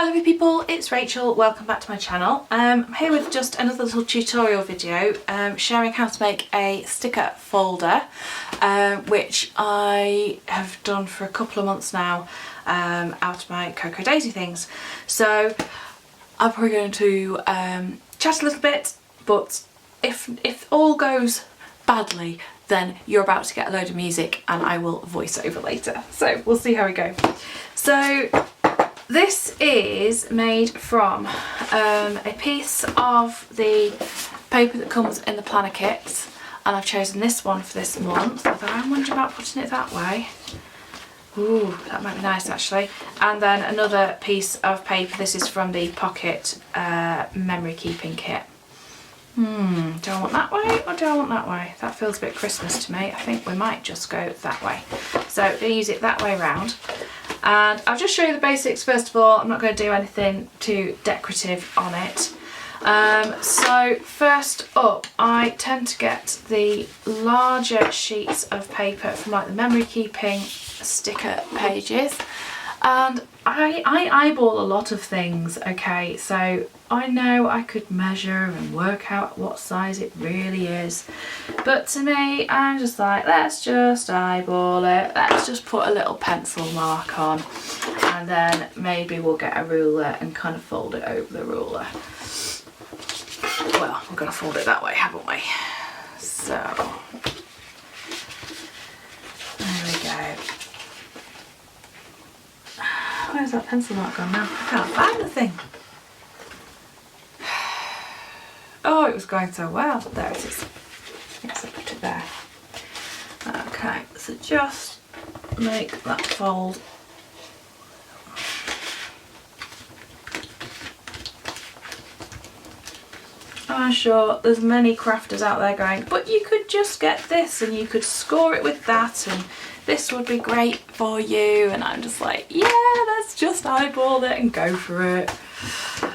Hi lovely people, it's Rachel, welcome back to my channel. I'm here with just another little tutorial video sharing how to make a sticker folder which I have done for a couple of months now out of my Cocoa Daisy things. So I'm probably going to chat a little bit, but if all goes badly then you're about to get a load of music and I will voice over later. So we'll see how we go. So this is made from a piece of the paper that comes in the planner kit, and I've chosen this one for this month, although I'm wondering about putting it that way. Ooh, that might be nice actually. And then another piece of paper, this is from the Pocket memory keeping kit. Do I want that way or do I want that way? That feels a bit Christmas to me. I think we might just go that way. So I'm going to use it that way round. And I'll just show you the basics first of all. I'm not going to do anything too decorative on it. So first up, I tend to get the larger sheets of paper from like the memory keeping sticker pages, and I eyeball a lot of things, okay, so I know I could measure and work out what size it really is, but to me I'm just like, let's just eyeball it, let's just put a little pencil mark on, and then maybe we'll get a ruler and kind of fold it over the ruler. Well, we're going to fold it that way, haven't we? So there we go. Where's that pencil mark gone now? I can't find the thing. Oh, it was going so well. There it is. Yes, I put it there. Okay, so just make that fold. I'm sure there's many crafters out there going, but you could just get this and you could score it with that and this would be great for you, and I'm just like, yeah, let's just eyeball it and go for it.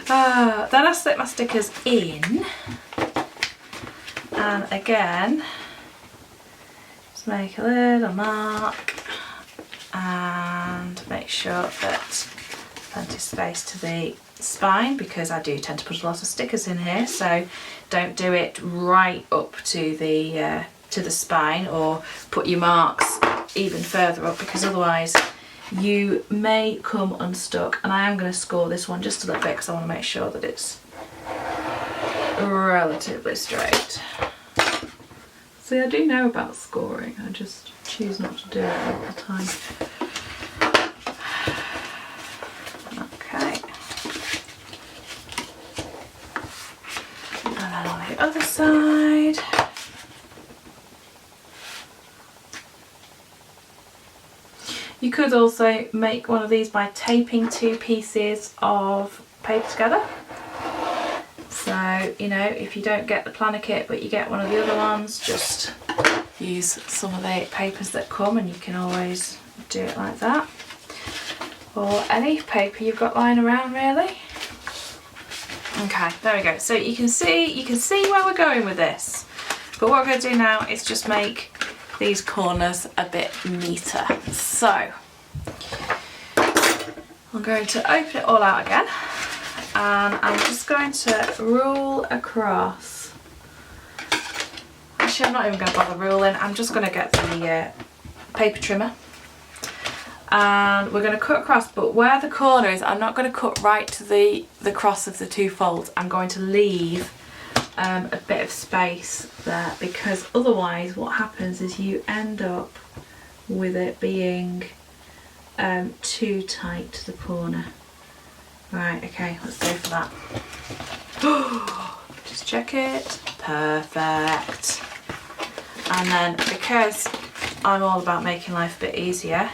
Then I slip my stickers in, and again just make a little mark and make sure that plenty of space to the spine, because I do tend to put a lot of stickers in here, so don't do it right up to the spine, or put your marks even further up, because otherwise you may come unstuck. And I am going to score this one just a little bit because I want to make sure that it's relatively straight. See, I do know about scoring, I just choose not to do it all the time. Okay. And then on the other side. You could also make one of these by taping two pieces of paper together. So, you know, if you don't get the planner kit but you get one of the other ones, just use some of the papers that come and you can always do it like that. Or any paper you've got lying around really. Okay, there we go. So you can see where we're going with this. But what we're going to do now is just make these corners a bit neater. So I'm going to open it all out again, and I'm just going to rule across. Actually, I'm not even going to bother ruling, I'm just going to get the paper trimmer and we're going to cut across, but where the corner is I'm not going to cut right to the cross of the two folds. I'm going to leave a bit of space there, because otherwise what happens is you end up with it being too tight to the corner. Right, okay, let's go for that. Just check it. Perfect. And then, because I'm all about making life a bit easier,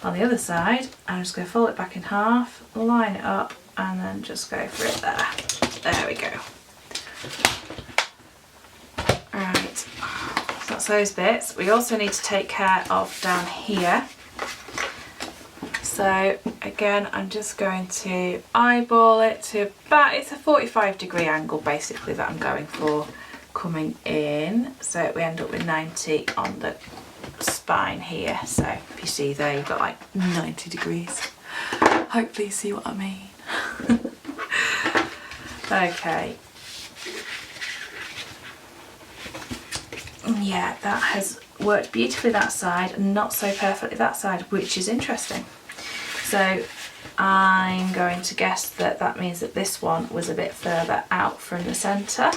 on the other side I'm just going to fold it back in half, line it up, and then just go for it there. There we go. Right, so that's those bits. We also need to take care of down here. So again, I'm just going to eyeball it to about, it's a 45-degree angle basically that I'm going for coming in. So we end up with 90 on the spine here. So if you see there, you've got like 90 degrees. Hopefully you see what I mean. Okay. Yeah, that has worked beautifully that side and not so perfectly that side, which is interesting. So I'm going to guess that that means that this one was a bit further out from the centre.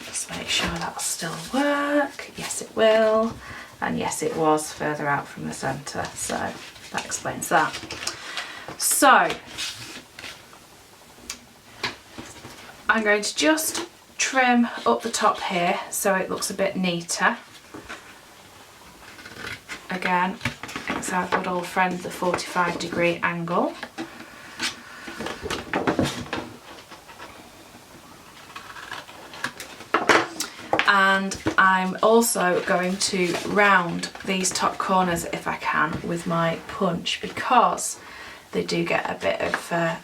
Let's make sure that'll still work. Yes, it will. And yes, it was further out from the centre, so that explains that. So I'm going to just trim up the top here so it looks a bit neater. Again, it's our good old friend, the 45-degree angle. And I'm also going to round these top corners if I can with my punch, because they do get a bit of a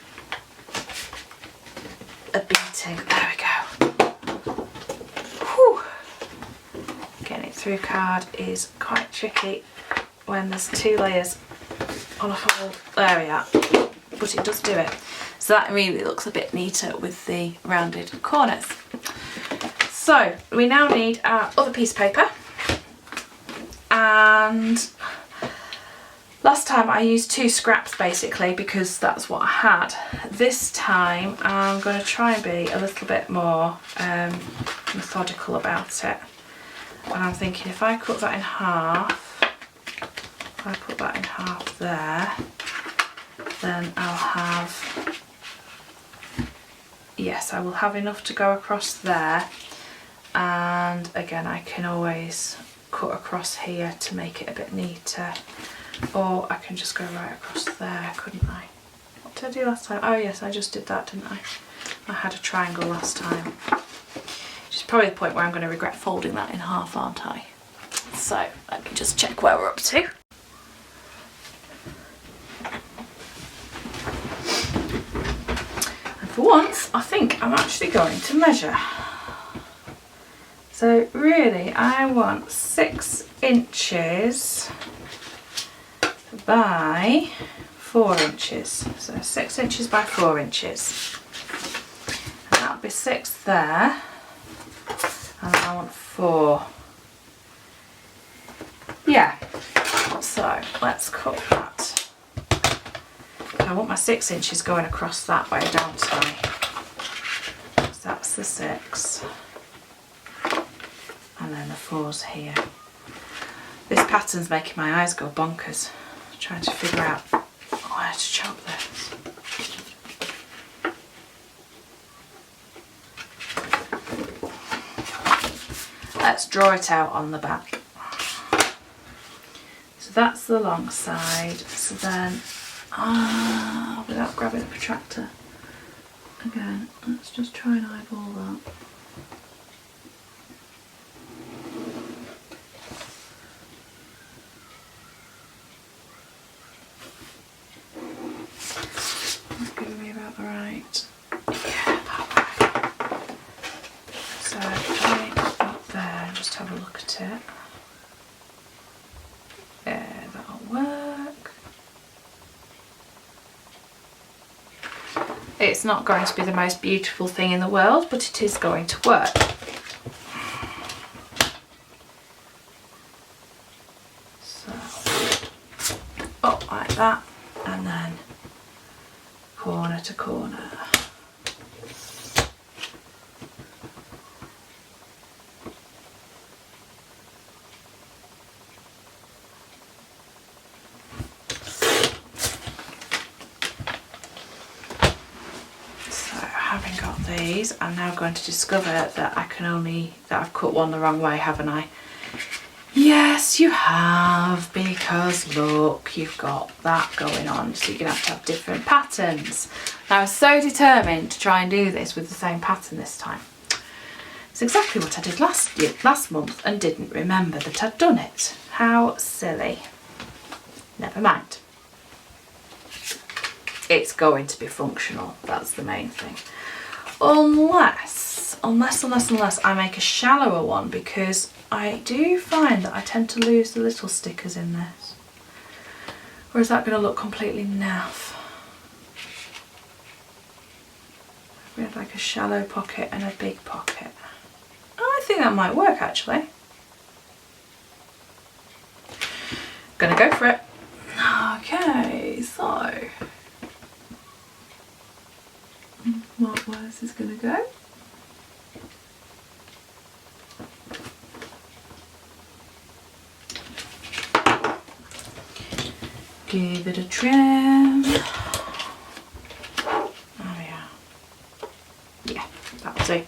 beating. There we go. Whew. Getting it through card is quite tricky when there's 2 layers on a fold. There we are. But it does do it. So that really looks a bit neater with the rounded corners. So we now need our other piece of paper, and last time I used 2 scraps basically because that's what I had. This time I'm going to try and be a little bit more methodical about it, and I'm thinking if I cut that in half, if I put that in half there, then I'll have, yes, I will have enough to go across there. And again, I can always cut across here to make it a bit neater, or I can just go right across there, couldn't I? What did I do last time? Oh yes, I just did that, didn't I? I had a triangle last time, which is probably the point where I'm going to regret folding that in half, aren't I? So let me just check where we're up to. And for once, I think I'm actually going to measure. So really I want 6 inches by 4 inches. So 6 inches by 4 inches. And that'll be 6 there. And I want 4. Yeah. So let's cut that. I want my 6 inches going across that way, don't I? So that's the 6. And then the 4's here. This pattern's making my eyes go bonkers, trying to figure out where to chop this. Let's draw it out on the back. So that's the long side. So then, without grabbing a protractor, again, let's just try and eyeball that. Right, yeah, that way. So try it up there and just have a look at it. Yeah, that'll work. It's not going to be the most beautiful thing in the world, but it is going to work. So up like that, and then corner to corner. So having got these, I'm now going to discover that I've cut one the wrong way, haven't I? Yes, you have, because look, you've got that going on, so you're going to have different patterns. Now, I was so determined to try and do this with the same pattern this time. It's exactly what I did last month and didn't remember that I'd done it. How silly. Never mind. It's going to be functional, that's the main thing. Unless I make a shallower one, because I do find that I tend to lose the little stickers in this. Or is that going to look completely naff? We have like a shallow pocket and a big pocket. Oh, I think that might work actually. Gonna go for it. Okay, so where's this gonna go? Give it a trim. Oh yeah. Yeah, that'll do.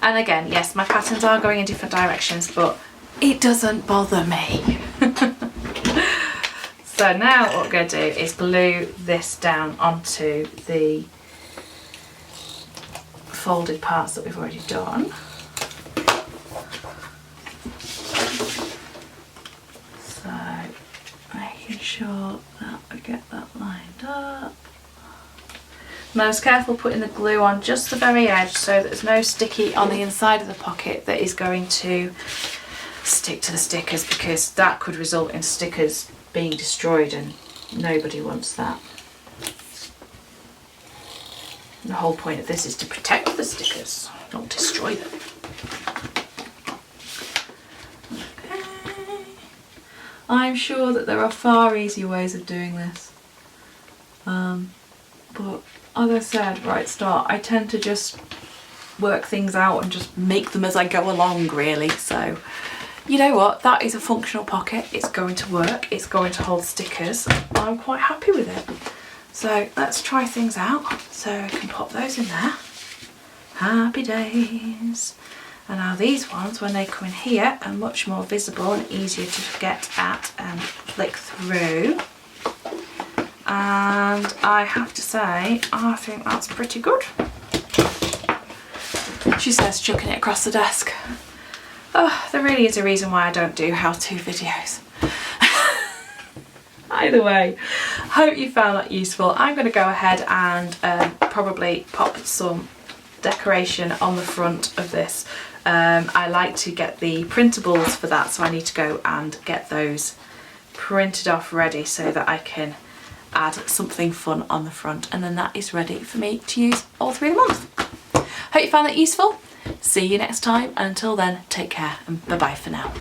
And again, yes, my patterns are going in different directions, but it doesn't bother me. So now what we're going to do is glue this down onto the folded parts that we've already done. So making sure that I get that lined up. And I was careful putting the glue on just the very edge so that there's no sticky on the inside of the pocket that is going to stick to the stickers, because that could result in stickers being destroyed and nobody wants that. And the whole point of this is to protect the stickers, not destroy them. Okay. I'm sure that there are far easier ways of doing this, but as I said right at the start, I tend to just work things out and just make them as I go along really. So you know what, that is a functional pocket, it's going to work, it's going to hold stickers, I'm quite happy with it. So let's try things out. So I can pop those in there. Happy days. And now these ones, when they come in here, are much more visible and easier to get at and flick through. And I have to say, I think that's pretty good. She says, chucking it across the desk. Oh, there really is a reason why I don't do how-to videos. Either way, hope you found that useful. I'm going to go ahead and probably pop some decoration on the front of this. I like to get the printables for that, so I need to go and get those printed off ready so that I can add something fun on the front, and then that is ready for me to use all through the month. Hope you found that useful. See you next time, and until then, take care and bye bye for now.